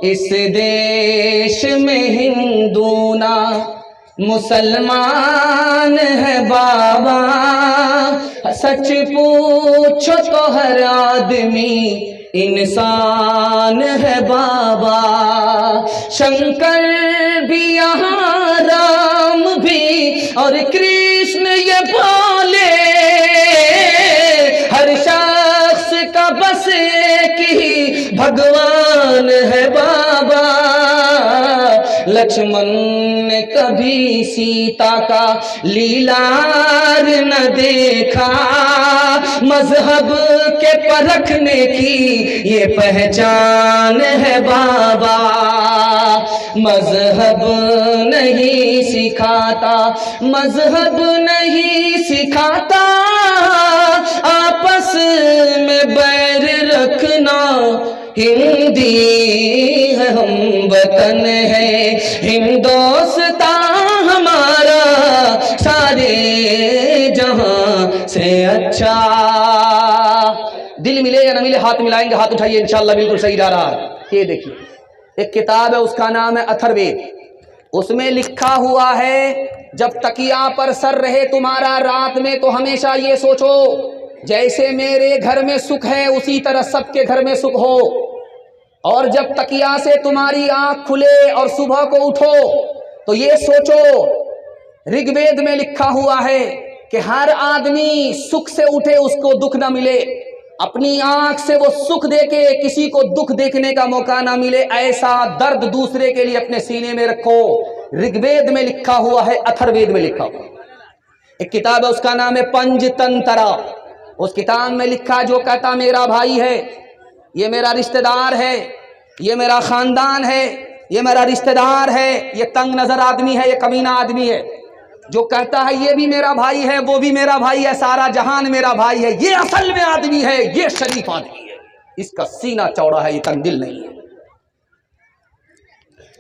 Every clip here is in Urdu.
اس دیش میں ہندو نہ مسلمان ہے بابا، سچ پوچھو تو ہر آدمی انسان ہے بابا، شنکر بھی یہاں رام بھی اور کرشن یہ بولے، ہر شخص کا بس ایک ہی بھگوان ہے بابا، لکشمن نے کبھی سیتا کا لیلار نہ دیکھا، مذہب کے پرکھنے کی یہ پہچان ہے بابا، مذہب نہیں سکھاتا، مذہب نہیں سکھاتا آپس میں بیر رکھنا، ہندی ہے ہم وطن ہے ہندوستان ہمارا سارے جہاں سے اچھا۔ دل ملے یا نہ ملے ہاتھ ملائیں گے، ہاتھ اٹھائیے، انشاءاللہ بالکل صحیح جا رہا ہے۔ یہ دیکھیے ایک کتاب ہے، اس کا نام ہے اتھر وید، اس میں لکھا ہوا ہے جب تکیہ پر سر رہے تمہارا رات میں تو ہمیشہ یہ سوچو جیسے میرے گھر میں سکھ ہے اسی طرح سب کے گھر میں سکھ ہو، اور جب تکیہ سے تمہاری آنکھ کھلے اور صبح کو اٹھو تو یہ سوچو، رگ وید میں لکھا ہوا ہے کہ ہر آدمی سکھ سے اٹھے اس کو دکھ نہ ملے، اپنی آنکھ سے وہ سکھ دیکھے کسی کو دکھ دیکھنے کا موقع نہ ملے، ایسا درد دوسرے کے لیے اپنے سینے میں رکھو۔ رگ وید میں لکھا ہوا ہے، اتھر وید میں لکھا ہوا ہے۔ ایک کتاب ہے اس کا نام ہے پنج تنترا، اس کتاب میں لکھا جو کہتا میرا بھائی ہے، یہ میرا رشتہ دار ہے، یہ میرا خاندان ہے، یہ میرا رشتہ دار ہے، یہ تنگ نظر آدمی ہے، یہ کمینہ آدمی ہے، جو کہتا ہے یہ بھی میرا بھائی ہے، وہ بھی میرا بھائی ہے، سارا جہان میرا بھائی ہے، یہ اصل میں آدمی ہے، یہ شریف آدمی ہے، اس کا سینہ چوڑا ہے، یہ تنگ دل نہیں ہے۔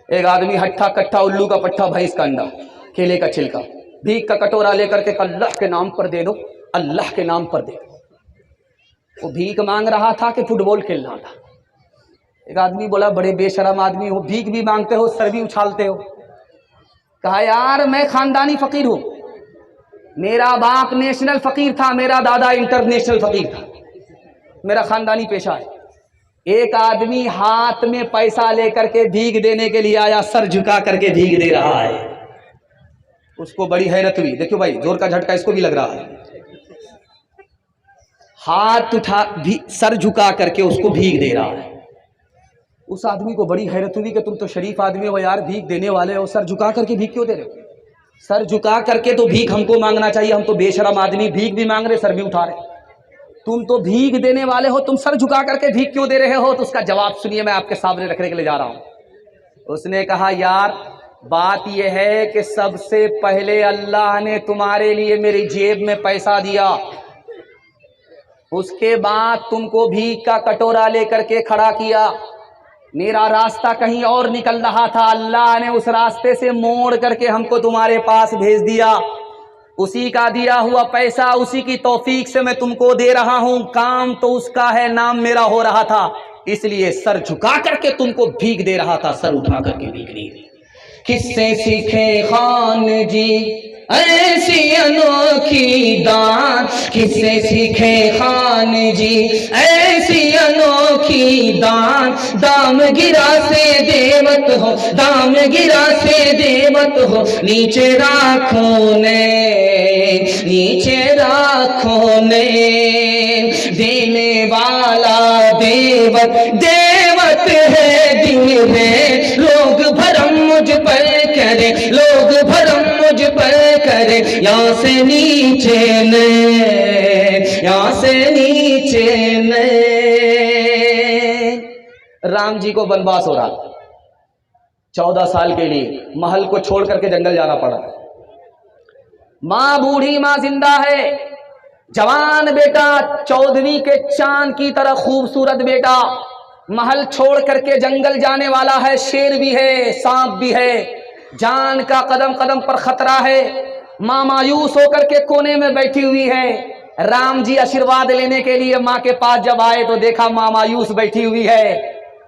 ایک آدمی ہٹھا کٹھا الو کا پٹھا بھینس کا انڈا کیلے کا چھلکا بھیک کا کٹورا لے کر کے اللہ کے نام پر دے دو، اللہ کے نام پر دے دو۔ وہ بھیک مانگ رہا تھا کہ فٹ بال کھیلنا تھا۔ ایک آدمی بولا بڑے بے شرم آدمی ہو، بھیک بھی مانگتے ہو، سر بھی اچھالتے ہو۔ کہا یار میں خاندانی فقیر ہوں، میرا باپ نیشنل فقیر تھا، میرا دادا انٹرنیشنل فقیر تھا، میرا خاندانی پیشہ ہے۔ ایک آدمی ہاتھ میں پیسہ لے کر کے بھیک دینے کے لیے آیا، سر جھکا کر کے بھیک دے رہا ہے، اس کو بڑی حیرت ہوئی۔ دیکھو بھائی زور کا جھٹکا اس کو بھی لگ رہا ہے، ہاتھ اٹھا سر جھکا کر کے اس کو بھیک دے رہا ہے۔ اس آدمی کو بڑی حیرت ہوئی کہ تم تو شریف آدمی ہو یار، بھیک دینے والے ہو، سر جھکا کر کے بھیک کیوں دے رہے ہو؟ سر جھکا کر کے تو بھیک ہم کو مانگنا چاہیے، ہم تو بے شرم آدمی بھیک بھی مانگ رہے سر بھی اٹھا رہے، تم تو بھیک دینے والے ہو، تم سر جھکا کر کے بھیک کیوں دے رہے ہو؟ تو اس کا جواب سنیے، میں آپ کے سامنے رکھنے کے لیے جا رہا ہوں۔ اس نے کہا یار بات یہ ہے کہ سب سے پہلے اللہ نے تمہارے لیے میری جیب میں پیسہ دیا، اس کے بعد تم کو بھیک کا کٹورا لے کر کے کھڑا کیا، میرا راستہ کہیں اور نکل رہا تھا، اللہ نے اس راستے سے موڑ کر کے ہم کو تمہارے پاس بھیج دیا، اسی کا دیا ہوا پیسہ اسی کی توفیق سے میں تم کو دے رہا ہوں، کام تو اس کا ہے، نام میرا ہو رہا تھا، اس لیے سر جھکا کر کے تم کو بھیک دے رہا تھا، سر اٹھا کر کے بھیک نہیں۔ کس سے سیکھے خان جی ایسی انوکھی دان، کس سے سیکھے خان جی ایسی انوکھی دان، دام گرا سے دیوت ہو، دام گرا سے دیوت ہو، نیچے راکھوں نے، نیچے راکھوں نے، دینے والا دیوت، دیوت ہے دن میں، لوگ بھرم مجھ پر کرے، لوگ بھرم مجھ پر کرے، یہاں سے نیچے نہیں، یہاں سے نیچے نہیں۔ رام جی کو بنواس ہو رہا، 14 سال کے لیے محل کو چھوڑ کر کے جنگل جانا پڑا، ماں بوڑھی ماں زندہ ہے، جوان بیٹا 14ویں کے چاند کی طرح خوبصورت بیٹا محل چھوڑ کر کے جنگل جانے والا ہے، شیر بھی ہے، سانپ بھی ہے، جان کا قدم قدم پر خطرہ ہے، ماں مایوس ہو کر کے کونے میں بیٹھی ہوئی ہے۔ رام جی آشیرواد لینے کے لیے ماں کے پاس جب آئے تو دیکھا ماں مایوس بیٹھی ہوئی ہے،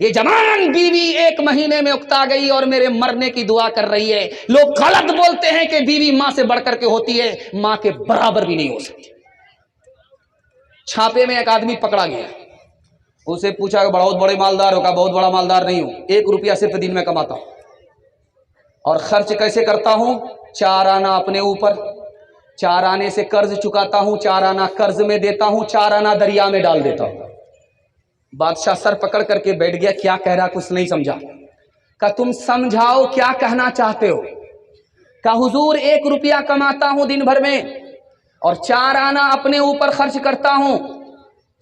یہ جوان بیوی 1 مہینے میں اکتا گئی اور میرے مرنے کی دعا کر رہی ہے. لوگ غلط بولتے ہیں کہ بیوی ماں سے بڑھ کر کے ہوتی ہے، ماں کے برابر بھی نہیں ہو سکتی. چھاپے میں ایک آدمی پکڑا گیا، اسے پوچھا کہ بہت بڑے مالدار ہو؟ کہا بہت بڑا مالدار نہیں ہوں، 1 روپیہ صرف دن میں کماتا ہوں اور خرچ کیسے کرتا ہوں؟ 4 آنا اپنے اوپر، 4 آنے سے قرض چکاتا ہوں، 4 آنا قرض میں دیتا ہوں، 4 آنا دریا میں ڈال دیتا ہوں. بادشاہ سر پکڑ کر کے بیٹھ گیا، کیا کہہ رہا کچھ نہیں سمجھا. کہا تم سمجھاؤ کیا کہنا چاہتے ہو؟ کہا حضور 1 روپیہ کماتا ہوں دن بھر میں اور 4 آنا اپنے اوپر خرچ کرتا ہوں،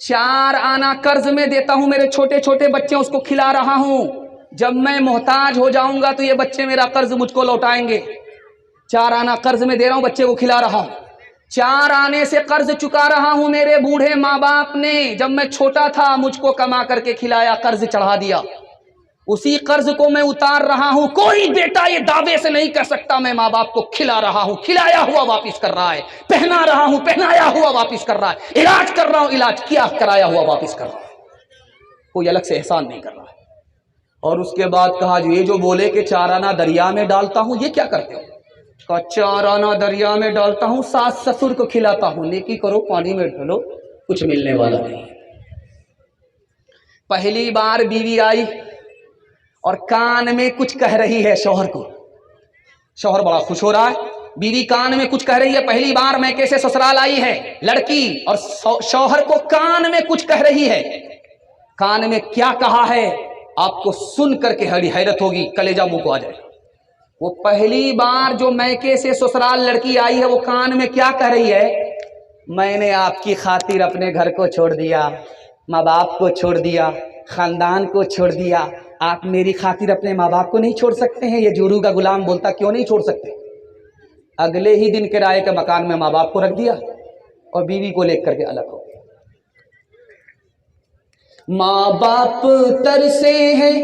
4 آنا قرض میں دیتا ہوں، میرے چھوٹے چھوٹے بچے اس کو کھلا رہا ہوں، جب میں محتاج ہو جاؤں گا تو یہ بچے میرا قرض مجھ کو لوٹائیں گے. 4 آنا قرض میں دے رہا ہوں، بچے کو کھلا رہا ہوں، 4 آنے سے قرض چکا رہا ہوں. میرے بوڑھے ماں باپ نے جب میں چھوٹا تھا مجھ کو کما کر کے کھلایا، قرض چڑھا دیا، اسی قرض کو میں اتار رہا ہوں. کوئی بیٹا یہ دعوے سے نہیں کر سکتا میں ماں باپ کو کھلا رہا ہوں، کھلایا ہوا واپس کر رہا ہے، پہنا رہا ہوں، پہنایا ہوا واپس کر رہا ہے، علاج کر رہا ہوں، علاج کیا کرایا ہوا واپس کر رہا ہے، کوئی الگ سے احسان نہیں کر رہا ہے. اور اس کے بعد کہا جو یہ جو بولے کہ 4 آنا دریا میں ڈالتا ہوں، یہ کیا کرتے ہو؟ کہا 4 آنا دریا میں ڈالتا ہوں، ساس سسر کو کھلاتا ہوں. نیکی کرو پانی میں ڈالو، کچھ ملنے والا نہیں. پہلی بار بیوی آئی اور کان میں کچھ کہہ رہی ہے شوہر کو. شوہر بڑا خوش ہو رہا ہے، بیوی کان میں کچھ کہہ رہی ہے. پہلی بار میکے سے سسرال آئی ہے لڑکی اور شوہر کو کان میں کچھ کہہ رہی ہے. کان میں کیا کہا ہے آپ کو سن کر کے حیرت ہوگی، کلیجہ منہ کو آ جائے. وہ پہلی بار جو میکے سے سسرال لڑکی آئی ہے وہ کان میں کیا کہہ رہی ہے؟ میں نے آپ کی خاطر اپنے گھر کو چھوڑ دیا، ماں باپ کو چھوڑ دیا، خاندان کو چھوڑ دیا، آپ میری خاطر اپنے ماں باپ کو نہیں چھوڑ سکتے ہیں؟ یہ جورو کا غلام بولتا کیوں نہیں چھوڑ سکتے؟ اگلے ہی دن کرائے کے مکان میں ماں باپ کو رکھ دیا اور بیوی کو لے کر کے الگ ہو. ماں باپ ترسے ہیں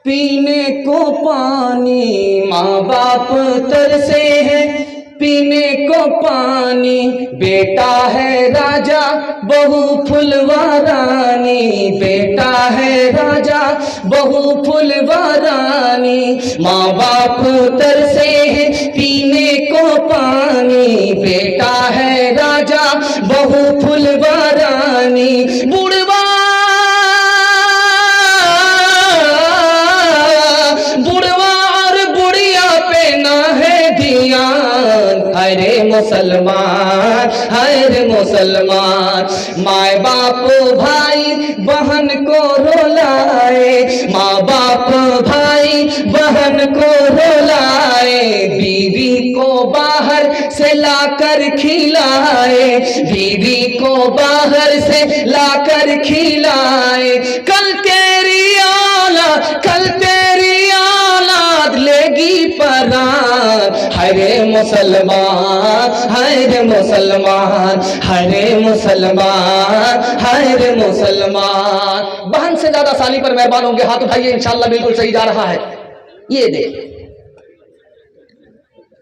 پینے کو پانی، ماں باپ ترسے ہیں پینے کو پانی، بیٹا ہے راجا بہو پھلوارانی، بیٹا ہے راجا بہو پھلوارانی، ماں باپ ترسے ہیں پینے کو پانی، بیٹا ہے راجا بہو پھلوارانی، بوڑھوا ہائے مسلمان، ہائے مسلمان، ماں باپ بھائی بہن کو رولائے، ماں باپ بھائی بہن کو رولائے، بیوی کو باہر سے لا کر کھلائے، بیوی کو باہر سے لا کر کھلائے، کل تیری اولاد، کل تیری اولاد لے گی پران. ہائے مسلمان، ہائے مسلمان، ہائے مسلمان، ہائے مسلمان. بہن سے زیادہ سالی پر مہربان ہوں گے، ہاتھ اٹھائیے، انشاءاللہ بالکل صحیح جا رہا ہے. یہ دیکھ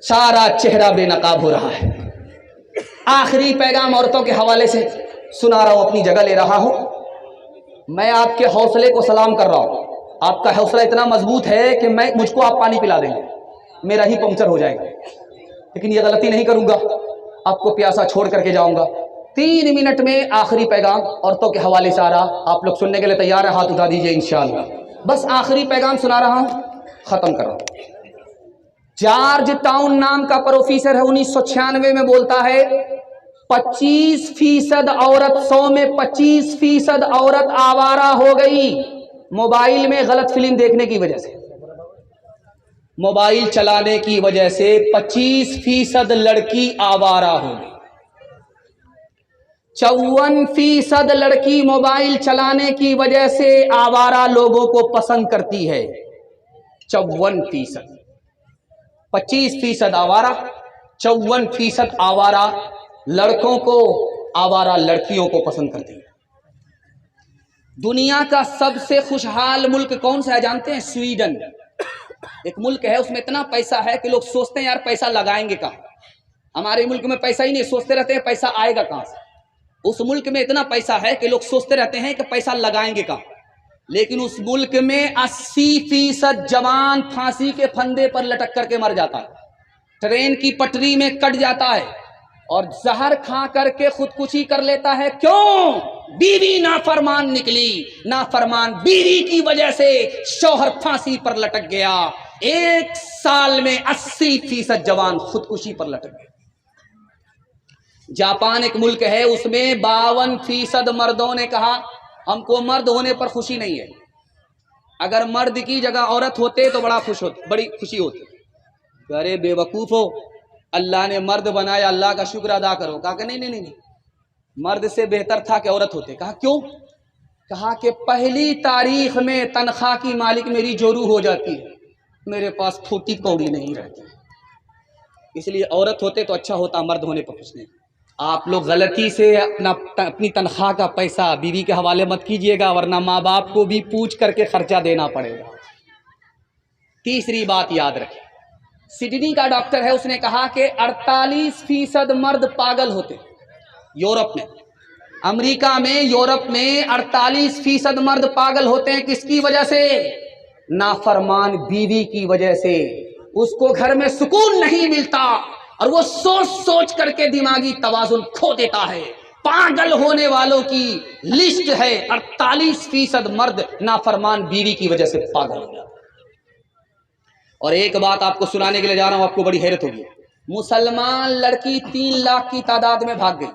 سارا چہرہ بے نقاب ہو رہا ہے. آخری پیغام عورتوں کے حوالے سے سنا رہا ہوں، اپنی جگہ لے رہا ہوں. میں آپ کے حوصلے کو سلام کر رہا ہوں. آپ کا حوصلہ اتنا مضبوط ہے کہ مجھ کو آپ پانی پلا دیں گے، میرا ہی پنکچر ہو جائے گا، لیکن یہ غلطی نہیں کروں گا، آپ کو پیاسا چھوڑ کر کے جاؤں گا. 3 منٹ میں آخری پیغام عورتوں کے حوالے سے آ رہا، آپ لوگ سننے کے لیے تیار ہیں؟ ہاتھ اٹھا دیجئے انشاءاللہ. بس آخری پیغام سنا رہا ہوں، ختم کر رہا ہوں. جارج ٹاؤن نام کا پروفیسر ہے، 1996 میں بولتا ہے 25% عورت، 100 میں 25% عورت آوارہ ہو گئی موبائل میں غلط فلم دیکھنے کی وجہ سے. موبائل چلانے کی وجہ سے 25% لڑکی آوارہ ہو گئی. 54% لڑکی موبائل چلانے کی وجہ سے آوارہ لوگوں کو پسند کرتی ہے. 54%، 25% آوارہ، 54% آوارہ لڑکوں کو، آوارہ لڑکیوں کو پسند کرتی ہے. دنیا کا سب سے خوشحال ملک کون سا ہے جانتے ہیں؟ سویڈن. ایک ملک ہے، اس میں اتنا پیسہ ہے کہ لوگ سوچتے ہیں یار پیسہ لگائیں گے کہاں. ہمارے ملک میں پیسہ ہی نہیں، سوچتے رہتے ہیں پیسہ آئے گا کہاں سے. اس ملک میں اتنا پیسہ ہے کہ لوگ سوچتے رہتے ہیں کہ پیسہ لگائیں گے کہاں. لیکن اس ملک میں 80% جوان پھانسی کے پھندے پر لٹک کر کے مر جاتا ہے، ٹرین کی پٹری میں کٹ جاتا ہے اور زہر کھا کر کے خودکشی کر لیتا ہے۔ کیوں؟ بیوی نافرمان نکلی، نافرمان بیوی کی وجہ سے شوہر پھانسی پر لٹک گیا۔ 1 سال میں 80% جوان خودکشی پر لٹک گئے۔ جاپان ایک ملک ہے، اس میں 52% مردوں نے کہا ہم کو مرد ہونے پر خوشی نہیں ہے، اگر مرد کی جگہ عورت ہوتے تو بڑی خوشی ہوتی۔ ارے بے وقوف ہو، اللہ نے مرد بنایا، اللہ کا شکر ادا کرو۔ کہا کہ نہیں، مرد سے بہتر تھا کہ عورت ہوتے۔ کہا کیوں؟ کہا کہ پہلی تاریخ میں تنخواہ کی مالک میری جورو ہو جاتی ہے، میرے پاس پھوٹی کوڑی نہیں رہتی، اس لیے عورت ہوتے تو اچھا ہوتا، مرد ہونے پر خوش نہیں۔ آپ لوگ غلطی سے اپنی تنخواہ کا پیسہ بیوی کے حوالے مت کیجیے گا، ورنہ ماں باپ کو بھی پوچھ کر کے خرچہ دینا پڑے گا۔ تیسری بات یاد رکھیں، سڈنی کا ڈاکٹر ہے، اس نے کہا کہ 48% مرد پاگل ہوتے یورپ میں، امریکہ میں، یورپ میں 48% مرد پاگل ہوتے ہیں۔ کس کی وجہ سے؟ نافرمان بیوی کی وجہ سے۔ اس کو گھر میں سکون نہیں ملتا اور وہ سوچ سوچ کر کے دماغی توازن کھو دیتا ہے۔ پاگل ہونے والوں کی لسٹ ہے، 48% مرد نافرمان بیوی کی وجہ سے پاگل ہو جاتا ہے۔ اور ایک بات آپ کو سنانے کے لیے جا رہا ہوں، آپ کو بڑی حیرت ہوگی۔ مسلمان لڑکی 3 لاکھ کی تعداد میں بھاگ گئی،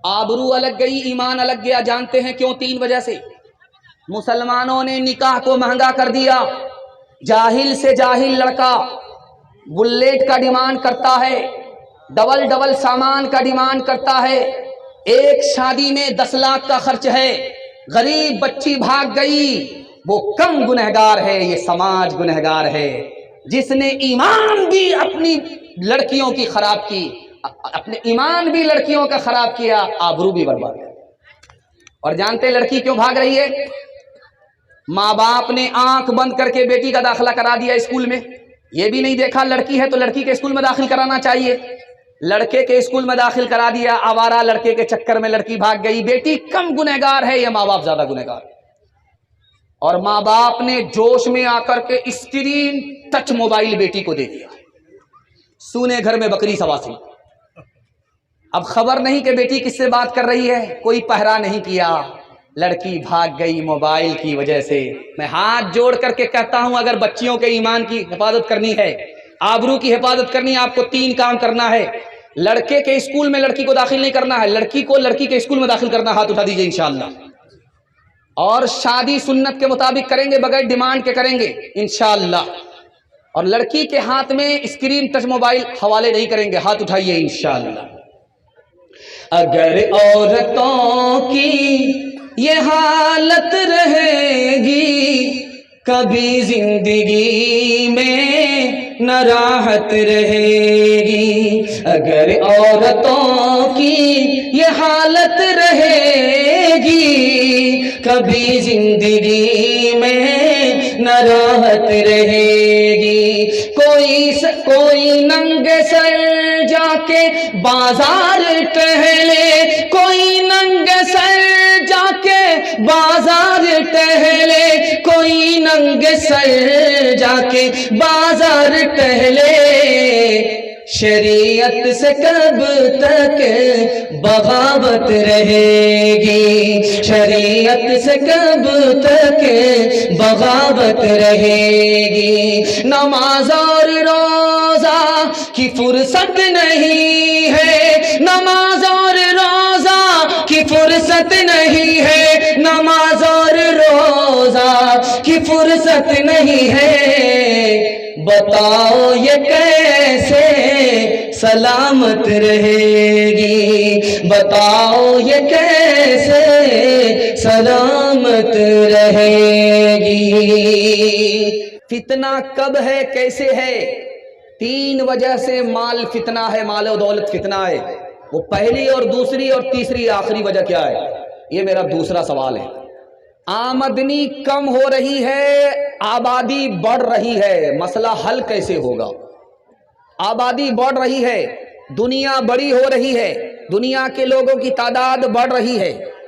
آبرو الگ گئی، ایمان الگ گیا۔ جانتے ہیں کیوں؟ 3 وجہ سے۔ مسلمانوں نے نکاح کو مہنگا کر دیا، جاہل سے جاہل لڑکا بلیٹ کا ڈیمانڈ کرتا ہے، ڈبل سامان کا ڈیمانڈ کرتا ہے، ایک شادی میں 10 لاکھ کا خرچ ہے، غریب بچی بھاگ گئی، وہ کم گنہگار ہے، یہ سماج گنہگار ہے۔ جس نے ایمان بھی اپنی لڑکیوں کی خراب کی، اپنے ایمان بھی لڑکیوں کا خراب کیا، آبرو بھی برباد کیا۔ اور جانتے لڑکی کیوں بھاگ رہی ہے؟ ماں باپ نے آنکھ بند کر کے بیٹی کا داخلہ کرا دیا اسکول میں، یہ بھی نہیں دیکھا لڑکی ہے تو لڑکی کے اسکول میں داخل کرانا چاہیے، لڑکے کے اسکول میں داخل کرا دیا، آوارہ لڑکے کے چکر میں لڑکی بھاگ گئی۔ بیٹی کم گنہگار ہے یا ماں باپ زیادہ گنہگار؟ اور ماں باپ نے جوش میں آ کر کے اسکرین ٹچ موبائل بیٹی کو دے دیا، سونے گھر میں بکری سواسی۔ اب خبر نہیں کہ بیٹی کس سے بات کر رہی ہے، کوئی پہرا نہیں کیا، لڑکی بھاگ گئی موبائل کی وجہ سے۔ میں ہاتھ جوڑ کر کے کہتا ہوں، اگر بچیوں کے ایمان کی حفاظت کرنی ہے، آبرو کی حفاظت کرنی ہے، آپ کو 3 کام کرنا ہے۔ لڑکے کے اسکول میں لڑکی کو داخل نہیں کرنا ہے، لڑکی کو لڑکی کے اسکول میں داخل کرنا، ہاتھ اٹھا دیجئے انشاءاللہ۔ اور شادی سنت کے مطابق کریں گے، بغیر ڈیمانڈ کے کریں گے انشاءاللہ۔ اور لڑکی کے ہاتھ میں اسکرین ٹچ موبائل حوالے نہیں کریں گے، ہاتھ اٹھائیے انشاءاللہ۔ اگر عورتوں کی یہ حالت رہے گی، کبھی زندگی میں نہ راحت رہے گی۔ اگر عورتوں کی یہ حالت رہے گی، کبھی زندگی میں نہ راحت رہے گی۔ کوئی ننگے سر جا کے بازار ٹہلے، کوئی ننگے سر جا کے بازار ٹہلے، کوئی ننگے سر جا کے بازار ٹہلے، شریعت سے کب تک بغاوت رہے گی، شریعت سے کب تک بغاوت رہے گی۔ نماز اور روزہ کی فرصت نہیں ہے، نماز اور روزہ کی فرصت نہیں ہے، نماز اور روزہ کی فرصت نہیں ہے۔ بتاؤ یہ کیسے سلامت رہے گی، بتاؤ یہ کیسے سلامت رہے گی۔ فتنہ کب ہے، کیسے ہے؟ 3 وجہ سے مال فتنہ ہے، مال و دولت فتنہ ہے۔ وہ پہلی اور دوسری اور تیسری آخری وجہ کیا ہے؟ یہ میرا دوسرا سوال ہے۔ آمدنی کم ہو رہی ہے، آبادی بڑھ رہی ہے، مسئلہ حل کیسے ہوگا؟ آبادی بڑھ رہی ہے، دنیا بڑی ہو رہی ہے، دنیا کے لوگوں کی تعداد بڑھ رہی ہے،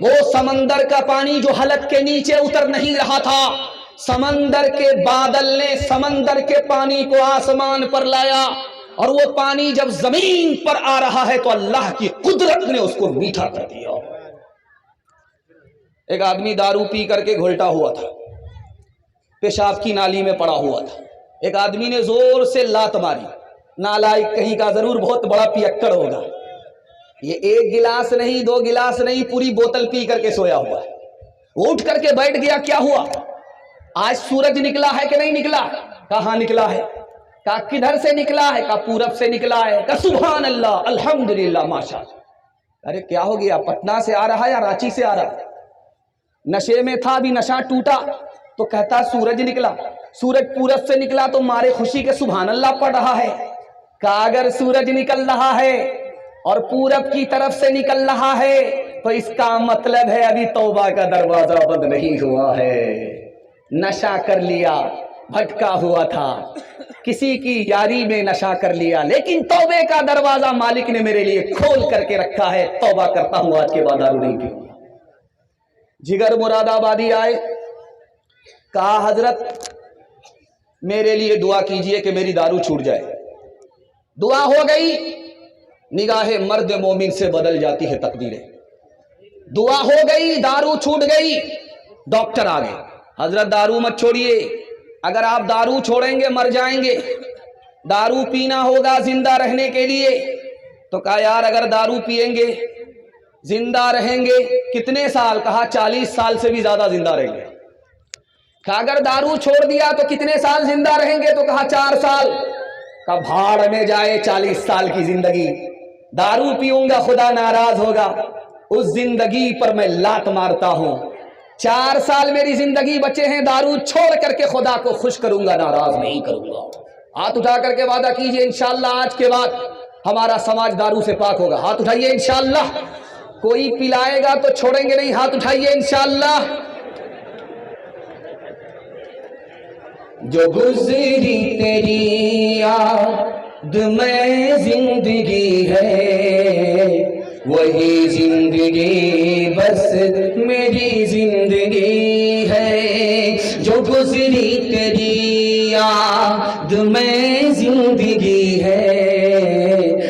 وہ سمندر کا پانی جو حلق کے نیچے اتر نہیں رہا تھا، سمندر کے بادل نے سمندر کے پانی کو آسمان پر لایا، اور وہ پانی جب زمین پر آ رہا ہے تو اللہ کی قدرت نے اس کو میٹھا کر دیا۔ ایک آدمی دارو پی کر کے گھلٹا ہوا تھا، پیشاب کی نالی میں پڑا ہوا تھا، ایک آدمی نے زور سے لات ماری، نالائق کہیں کا، ضرور بہت بڑا پیکڑ ہوگا، یہ ایک گلاس نہیں، دو گلاس نہیں، پوری بوتل پی کر کے سویا ہوا ہے۔ وہ اٹھ کر کے بیٹھ گیا، کیا ہوا؟ آج سورج نکلا ہے کہ نہیں نکلا؟ کہاں نکلا ہے؟ کہا کدھر سے نکلا ہے؟ کہا پورب سے نکلا ہے۔ کہا سبحان اللہ، الحمدللہ، ماشاءاللہ۔ ارے کیا ہو گیا؟ پٹنہ سے آ رہا ہے یا رانچی سے آ رہا ہے؟ نشے میں تھا، ابھی نشہ ٹوٹا تو کہتا سورج نکلا، سورج پورب سے نکلا تو مارے خوشی کے سبحان اللہ پڑھ رہا ہے۔ کہا اگر سورج نکل رہا ہے اور پورب کی طرف سے نکل رہا ہے تو اس کا مطلب ہے ابھی توبہ کا دروازہ بند نہیں ہوا ہے۔ نشہ کر لیا، بھٹکا ہوا تھا، کسی کی یاری میں نشہ کر لیا، لیکن توبے کا دروازہ مالک نے میرے لیے کھول کر کے رکھا ہے، توبہ کرتا ہوں، آج کے بعد دارو نہیں پیوں گا۔ جگر مراد آبادی آئے، کہا حضرت میرے لیے دعا کیجئے کہ میری دارو چھوٹ جائے۔ دعا ہو گئی، نگاہ مرد مومن سے بدل جاتی ہے تقدیریں۔ دعا ہو گئی، دارو چھوٹ گئی، ڈاکٹر آ گئے، حضرت دارو مت چھوڑیے، اگر آپ دارو چھوڑیں گے مر جائیں گے، دارو پینا ہوگا زندہ رہنے کے لیے۔ تو کہا یار اگر دارو پیئیں گے زندہ رہیں گے کتنے سال؟ کہا 40 سال سے بھی زیادہ زندہ رہیں گے۔ کہا اگر دارو چھوڑ دیا تو کتنے سال زندہ رہیں گے؟ تو کہا 4 سال۔ کہا بھاڑ میں جائے 40 سال کی زندگی، دارو پیوں گا خدا ناراض ہوگا، اس زندگی پر میں لات مارتا ہوں۔ 4 سال میری زندگی بچے ہیں، دارو چھوڑ کر کے خدا کو خوش کروں گا، ناراض نہیں کروں گا۔ ہاتھ اٹھا کر کے وعدہ کیجئے انشاءاللہ آج کے بعد ہمارا سماج دارو سے پاک ہوگا۔ ہاتھ اٹھائیے انشاءاللہ۔ کوئی پلائے گا تو چھوڑیں گے نہیں، ہاتھ اٹھائیے انشاءاللہ۔ جو گزری تیری یاد میں زندگی ہے، وہی زندگی بس میری زندگی ہے۔ جو گزری تیری یاد میں زندگی ہے،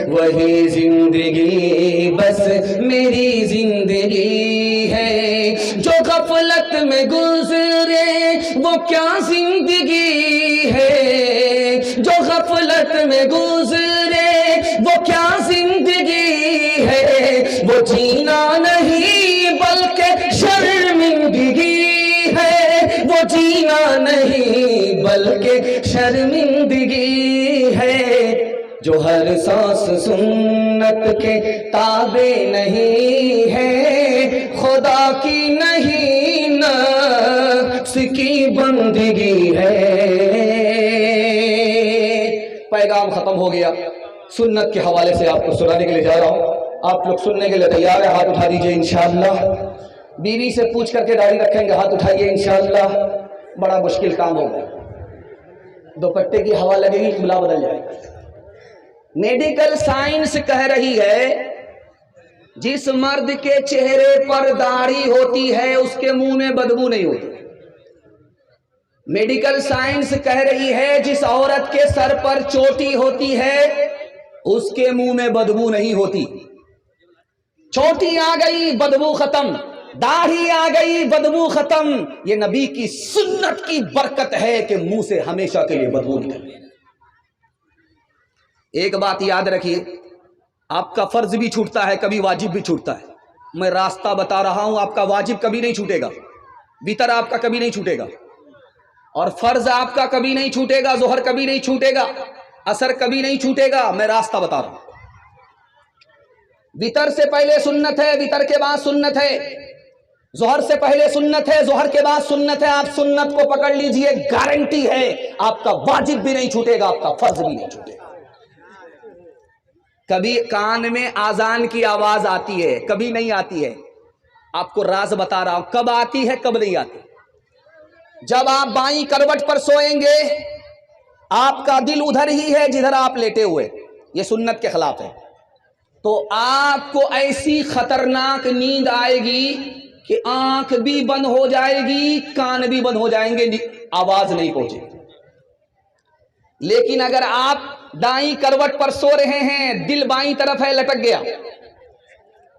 وہی زندگی بس میری زندگی ہے۔ جو غفلت میں گزرے وہ کیا زندگی ہے، جو غفلت میں گزرے وہ کیا زندگی ہے۔ وہ جینا نہیں بلکہ شرمندگی ہے، وہ جینا نہیں بلکہ شرمندگی ہے۔ جو ہر سانس سنت کے تابع نہیں ہے، خدا کی نہیں نفس کی بندگی ہے۔ پیغام ختم ہو گیا، سنت کے حوالے سے آپ کو سنانے کے لیے جا رہا ہوں، آپ لوگ سننے کے لیے تیار ہیں؟ ہاتھ اٹھا دیجئے انشاءاللہ۔ بیوی سے پوچھ کر کے داڑھی رکھیں گے، ہاتھ اٹھائیے انشاءاللہ۔ بڑا مشکل کام ہوگا، دوپٹے کی ہوا لگے گی قبلہ بدل جائے گا۔ میڈیکل سائنس کہہ رہی ہے جس مرد کے چہرے پر داڑھی ہوتی ہے اس کے منہ میں بدبو نہیں ہوتی۔ میڈیکل سائنس کہہ رہی ہے جس عورت کے سر پر چوٹی ہوتی ہے اس کے منہ میں بدبو نہیں ہوتی۔ چوٹی آ گئی بدبو ختم، داڑھی آ گئی بدبو ختم۔ یہ نبی کی سنت کی برکت ہے کہ منہ سے ہمیشہ کے لیے بدبو نکلے۔ ایک بات یاد رکھیے، آپ کا فرض بھی چھوٹتا ہے، کبھی واجب بھی چھوٹتا ہے۔ میں راستہ بتا رہا ہوں، آپ کا واجب کبھی نہیں چھوٹے گا، وتر آپ کا کبھی نہیں چھوٹے گا، اور فرض آپ کا کبھی نہیں چھوٹے گا، ظہر کبھی نہیں چھوٹے گا، عصر کبھی نہیں چھوٹے گا۔ میں راستہ بتا رہا ہوں۔ وتر سے پہلے سنت ہے، وتر کے بعد سنت ہے، ظہر سے پہلے سنت ہے، ظہر کے بعد سنت ہے۔ آپ سنت کو پکڑ لیجئے، گارنٹی ہے آپ کا واجب بھی نہیں چھوٹے گا، آپ کا فرض بھی نہیں چھوٹے گا۔ کبھی کان میں آذان کی آواز آتی ہے، کبھی نہیں آتی ہے۔ آپ کو راز بتا رہا ہوں، کب آتی ہے کب نہیں آتی۔ جب آپ بائیں کروٹ پر سوئیں گے آپ کا دل ادھر ہی ہے جدھر آپ لیٹے ہوئے، یہ سنت کے خلاف ہے۔ تو آپ کو ایسی خطرناک نیند آئے گی کہ آنکھ بھی بند ہو جائے گی، کان بھی بند ہو جائیں گے، آواز نہیں پہنچے گی۔ لیکن اگر آپ دائیں کروٹ پر سو رہے ہیں، دل بائیں طرف ہے، لٹک گیا،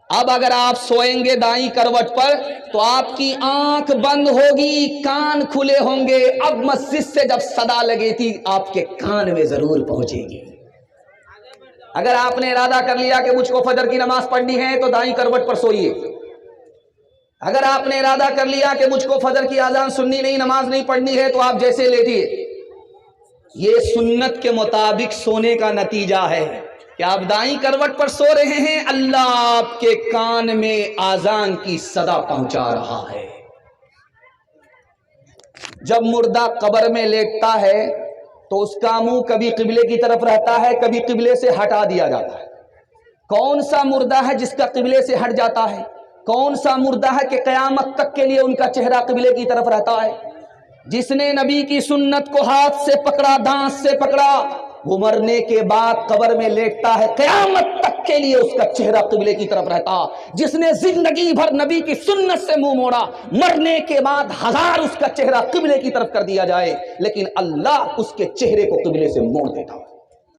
اب اگر آپ سوئیں گے دائیں کروٹ پر تو آپ کی آنکھ بند ہوگی، کان کھلے ہوں گے، اب مسجد سے جب صدا لگے تھی آپ کے کان میں ضرور پہنچے گی۔ اگر آپ نے ارادہ کر لیا کہ مجھ کو فجر کی نماز پڑھنی ہے تو دائیں کروٹ پر سوئیے۔ اگر آپ نے ارادہ کر لیا کہ مجھ کو فجر کی اذان سننی نہیں، نماز نہیں پڑھنی ہے، تو آپ جیسے لیٹیے۔ یہ سنت کے مطابق سونے کا نتیجہ ہے کہ آپ دائیں کروٹ پر سو رہے ہیں، اللہ آپ کے کان میں اذان کی صدا پہنچا رہا ہے۔ جب مردہ قبر میں لیٹتا ہے تو اس کا منہ کبھی قبلے کی طرف رہتا ہے، کبھی قبلے سے ہٹا دیا جاتا ہے۔ کون سا مردہ ہے جس کا قبلے سے ہٹ جاتا ہے؟ کون سا مردہ ہے کہ قیامت تک کے لیے ان کا چہرہ قبلے کی طرف رہتا ہے؟ جس نے نبی کی سنت کو ہاتھ سے پکڑا، دانت سے پکڑا، وہ مرنے کے بعد قبر میں لیٹتا ہے، قیامت تک کے لیے اس کا چہرہ قبلے کی طرف رہتا۔ جس نے زندگی بھر نبی کی سنت سے منہ موڑا، مرنے کے بعد ہزار اس کا چہرہ قبلے کی طرف کر دیا جائے، لیکن اللہ اس کے چہرے کو قبلے سے موڑ دیتا۔